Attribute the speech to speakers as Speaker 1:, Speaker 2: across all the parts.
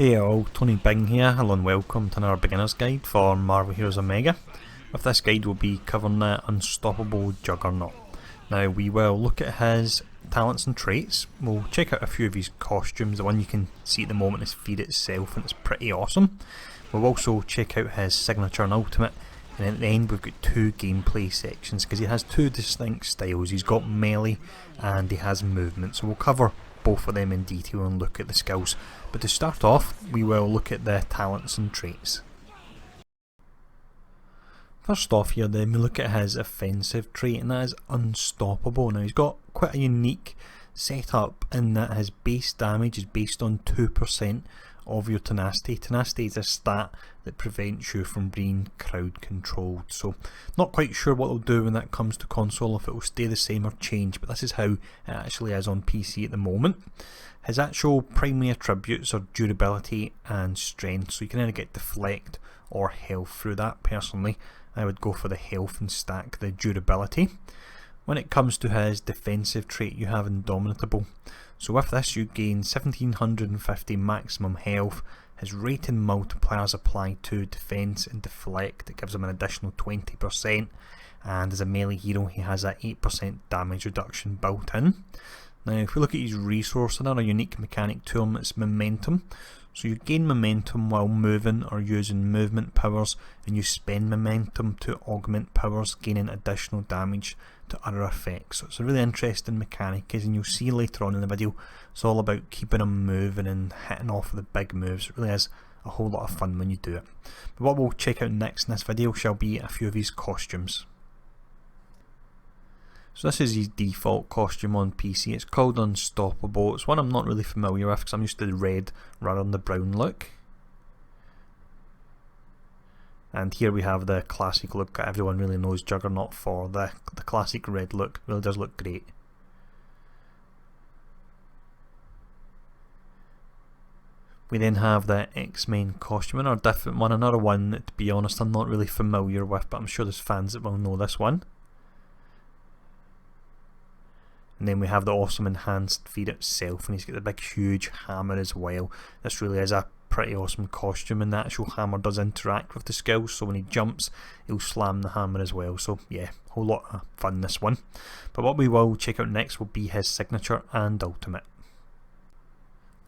Speaker 1: Hey all, Tony Bing here. Hello and welcome to another beginner's guide for Marvel Heroes Omega. With this guide we'll be covering the Unstoppable Juggernaut. Now we will look at his talents and traits, we'll check out a few of his costumes. The one you can see at the moment is Feed itself and it's pretty awesome. We'll also check out his signature and ultimate, and at the end we've got two gameplay sections because he has two distinct styles. He's got melee and he has movement, so we'll cover both of them in detail and look at the skills. But to start off, we will look at the talents and traits. First off here then we look at his offensive trait, and that is Unstoppable. Now he's got quite a unique setup in that his base damage is based on 2% of your tenacity. Tenacity is a stat that prevents you from being crowd controlled, so not quite sure what it'll do when that comes to console, if it will stay the same or change, but this is how it actually is on PC at the moment. His actual primary attributes are durability and strength, so you can either get deflect or health through that. Personally I would go for the health and stack the durability. When it comes to his defensive trait, you have Indomitable. So with this you gain 1750 maximum health. His rating multipliers apply to defense and deflect. It gives him an additional 20%, and as a melee hero he has a 8% damage reduction built in. Now if we look at his resource, another unique mechanic to him is momentum. So you gain momentum while moving or using movement powers, and you spend momentum to augment powers, gaining additional damage to other effects. So it's a really interesting mechanic, and you'll see later on in the video it's all about keeping him moving and hitting off the big moves. It really is a whole lot of fun when you do it. But what we'll check out next in this video shall be a few of his costumes. So this is his default costume on PC. It's called Unstoppable. It's one I'm not really familiar with because I'm used to the red rather than the brown look. And here we have the classic look that everyone really knows Juggernaut for. The classic red look really does look great. We then have the X-Men costume, another different one, another one that, to be honest, I'm not really familiar with, but I'm sure there's fans that will know this one. And then we have the awesome enhanced Feed itself, and he's got the big huge hammer as well. This really is a pretty awesome costume, and the actual hammer does interact with the skills, so when he jumps he'll slam the hammer as well. So yeah, a whole lot of fun this one. But what we will check out next will be his signature and ultimate.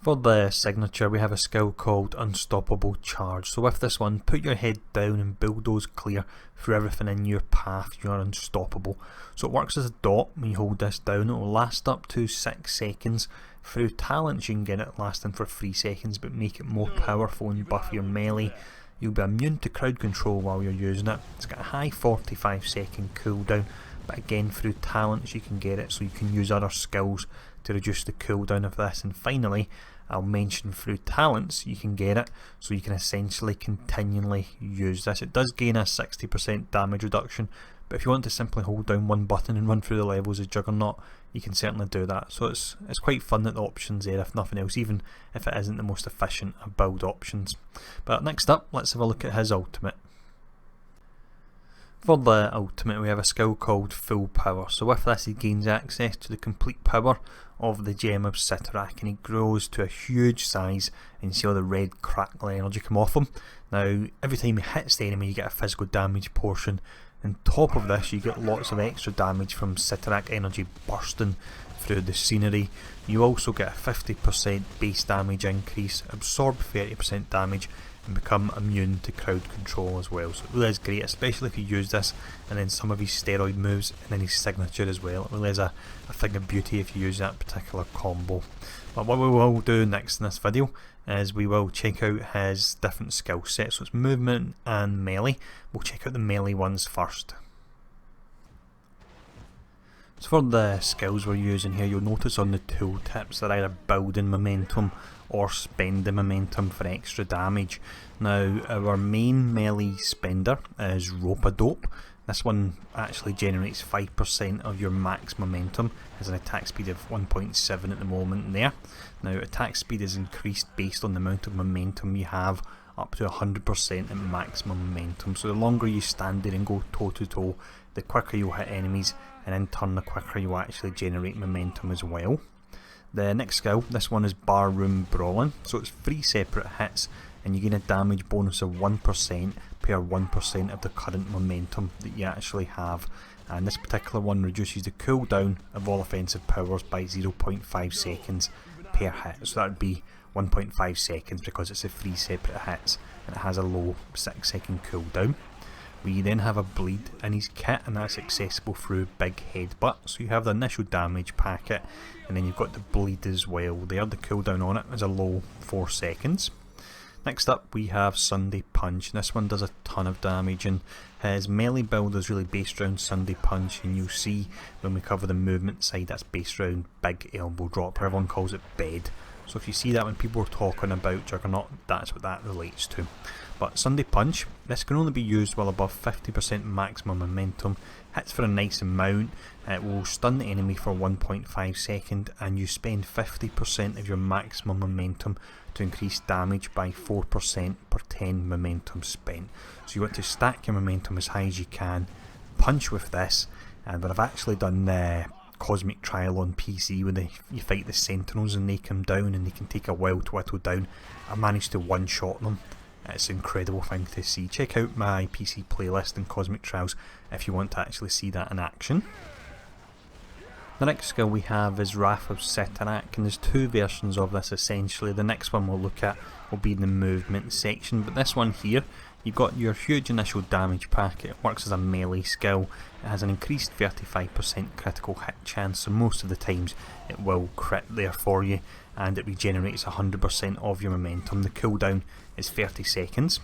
Speaker 1: For the signature we have a skill called Unstoppable Charge. So with this one, put your head down and bulldoze clear through everything in your path. You are unstoppable. So it works as a dot. When you hold this down it will last up to 6 seconds. Through talents you can get it lasting for 3 seconds, but make it more powerful and buff your melee. You'll be immune to crowd control while you're using it. It's got a high 45-second cooldown, but again through talents you can get it, so you can use other skills to reduce the cooldown of this. And finally I'll mention through talents you can get it, so you can essentially continually use this. It does gain a 60% damage reduction, but if you want to simply hold down one button and run through the levels of Juggernaut, you can certainly do that. So it's quite fun that the options there, if nothing else, even if it isn't the most efficient of build options. But next up, let's have a look at his ultimate. For the ultimate we have a skill called Full Power. So with this he gains access to the complete power of the Gem of Sitarak, and he grows to a huge size, and you see all the red crackle energy come off him. Now every time he hits the enemy you get a physical damage portion. On top of this you get lots of extra damage from Sitarak energy bursting through the scenery. You also get a 50% base damage increase, absorb 30% damage, and become immune to crowd control as well. So it really is great, especially if you use this and then some of his steroid moves and then his signature as well. It really is a thing of beauty if you use that particular combo. But what we will do next in this video is we will check out his different skill sets. So it's movement and melee. We'll check out the melee ones first. So for the skills we're using here, you'll notice on the tooltips they're either building momentum or spending momentum for extra damage. Now our main melee spender is Rope-a-Dope. This one actually generates 5% of your max momentum, has an attack speed of 1.7 at the moment there. Now attack speed is increased based on the amount of momentum you have, up to 100% at maximum momentum. So the longer you stand there and go toe to toe, the quicker you'll hit enemies, and in turn the quicker you actually generate momentum as well. The next skill, this one is Barroom Brawling, so it's 3 separate hits and you gain a damage bonus of 1% per 1% of the current momentum that you actually have, and this particular one reduces the cooldown of all offensive powers by 0.5 seconds per hit, so that would be 1.5 seconds because it's a 3 separate hits and it has a low 6-second cooldown. We then have a bleed in his kit, and that's accessible through Big Headbutt. So you have the initial damage packet and then you've got the bleed as well there. The cooldown on it is a low 4 seconds. Next up we have Sunday Punch. This one does a ton of damage, and his melee build is really based around Sunday Punch, and you'll see when we cover the movement side that's based around Big Elbow Drop. Everyone calls it bed. So if you see that when people are talking about Juggernaut, that's what that relates to. But Sunday Punch, this can only be used while above 50% maximum momentum, hits for a nice amount, it will stun the enemy for 1.5 seconds, and you spend 50% of your maximum momentum to increase damage by 4% per 10 momentum spent. So you want to stack your momentum as high as you can, punch with this, but I've actually done the Cosmic Trial on PC when you fight the Sentinels and they come down and they can take a while to whittle down. I managed to one-shot them. It's an incredible thing to see. Check out my PC playlist in Cosmic Trials if you want to actually see that in action. The next skill we have is Wrath of Sitarak, and there's 2 versions of this essentially. The next one we'll look at will be the movement section, but this one here, you've got your huge initial damage packet. It works as a melee skill. It has an increased 35% critical hit chance, so most of the times it will crit there for you, and it regenerates 100% of your momentum. The cooldown is 30 seconds.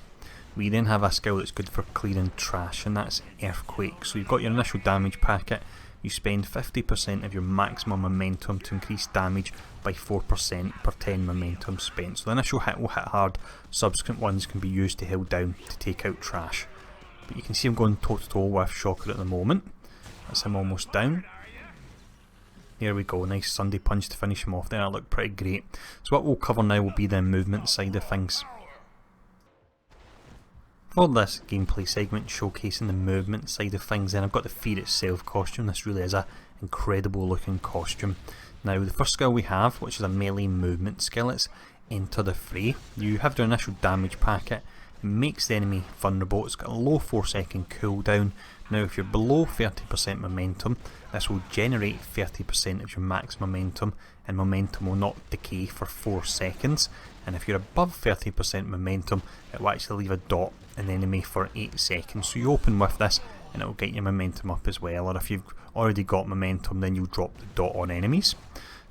Speaker 1: We then have a skill that's good for clearing trash, and that's Earthquake. So you've got your initial damage packet, you spend 50% of your maximum momentum to increase damage by 4% per 10 momentum spent. So the initial hit will hit hard, subsequent ones can be used to hold down to take out trash. But you can see I'm going toe to toe with Shocker at the moment. That's him almost down. There we go, nice Sunday Punch to finish him off there, that looked pretty great. So what we'll cover now will be the movement side of things. For this gameplay segment showcasing the movement side of things, then I've got the Fear Itself costume. This really is an incredible looking costume. Now the first skill we have, which is a melee movement skill, it's Enter the Fray. You have your initial damage packet, it makes the enemy vulnerable, it's got a low 4-second cooldown. Now if you're below 30% momentum, this will generate 30% of your max momentum, and momentum will not decay for 4 seconds. And if you're above 30% momentum, it will actually leave a dot in the enemy for 8 seconds. So you open with this and it will get your momentum up as well, or if you've already got momentum then you'll drop the dot on enemies.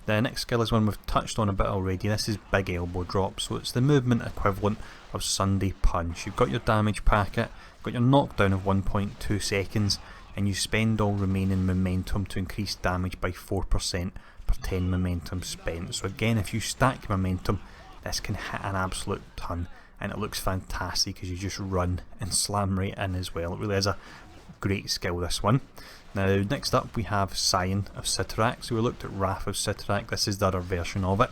Speaker 1: The next skill is one we've touched on a bit already. This is Big Elbow Drop, so it's the movement equivalent of Sunday Punch. You've got your damage packet, got your knockdown of 1.2 seconds, and you spend all remaining momentum to increase damage by 4% per 10 momentum spent. So again, if you stack momentum, this can hit an absolute ton, and it looks fantastic as you just run and slam right in as well. It really is a great skill, this one. Now next up we have Scion of Sitarak. So we looked at Wrath of Sitarak, this is the other version of it.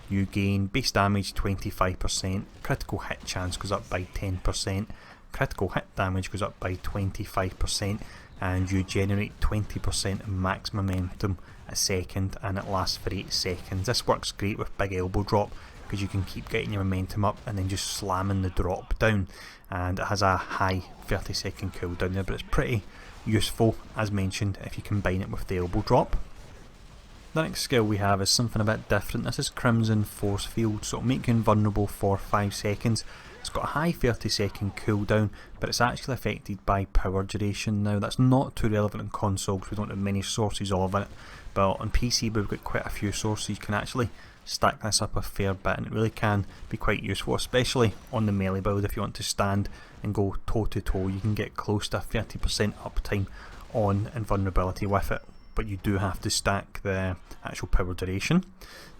Speaker 1: You gain base damage 25%, critical hit chance goes up by 10%, critical hit damage goes up by 25%, and you generate 20% max momentum a second, and it lasts for 8 seconds. This works great with Big Elbow Drop because you can keep getting your momentum up and then just slamming the drop down, and it has a high 30-second cooldown there, but it's pretty useful as mentioned if you combine it with the elbow drop. The next skill we have is something a bit different. This is Crimson Force Field, so it'll make you invulnerable for 5 seconds. It's got a high 30-second cooldown, but it's actually affected by power duration. Now that's not too relevant in console because we don't have many sources of it, but on PC we've got quite a few sources. You can actually stack this up a fair bit, and it really can be quite useful, especially on the melee build. If you want to stand and go toe to toe, you can get close to 30% uptime on invulnerability with it, but you do have to stack the actual power duration.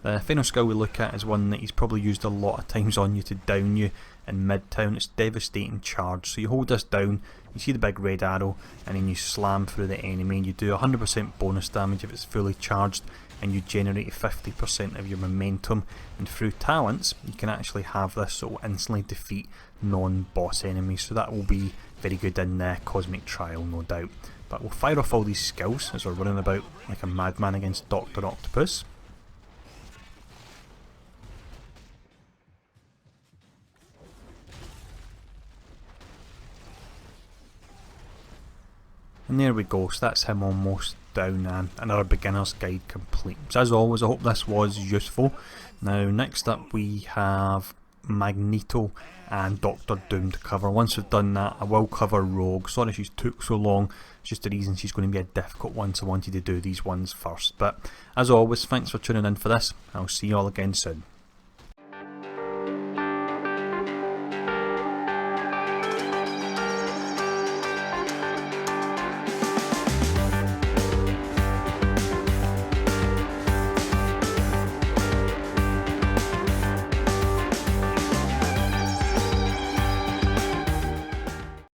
Speaker 1: The final skill we look at is one that he's probably used a lot of times on you to down you in mid-town. It's Devastating Charge. So you hold this down, you see the big red arrow, and then you slam through the enemy, and you do 100% bonus damage if it's fully charged, and you generate 50% of your momentum. And through talents you can actually have this, so it will instantly defeat non-boss enemies, so that will be very good in the Cosmic Trial, no doubt. But we'll fire off all these skills as we're running about like a madman against Dr. Octopus. And there we go, so that's him almost down, and another beginner's guide complete. So as always, I hope this was useful. Now next up we have Magneto and Doctor Doom to cover. Once we've done that, I will cover Rogue. Sorry she's took so long, it's just the reason she's going to be a difficult one, so I wanted to do these ones first. But as always, thanks for tuning in for this. I'll see you all again soon.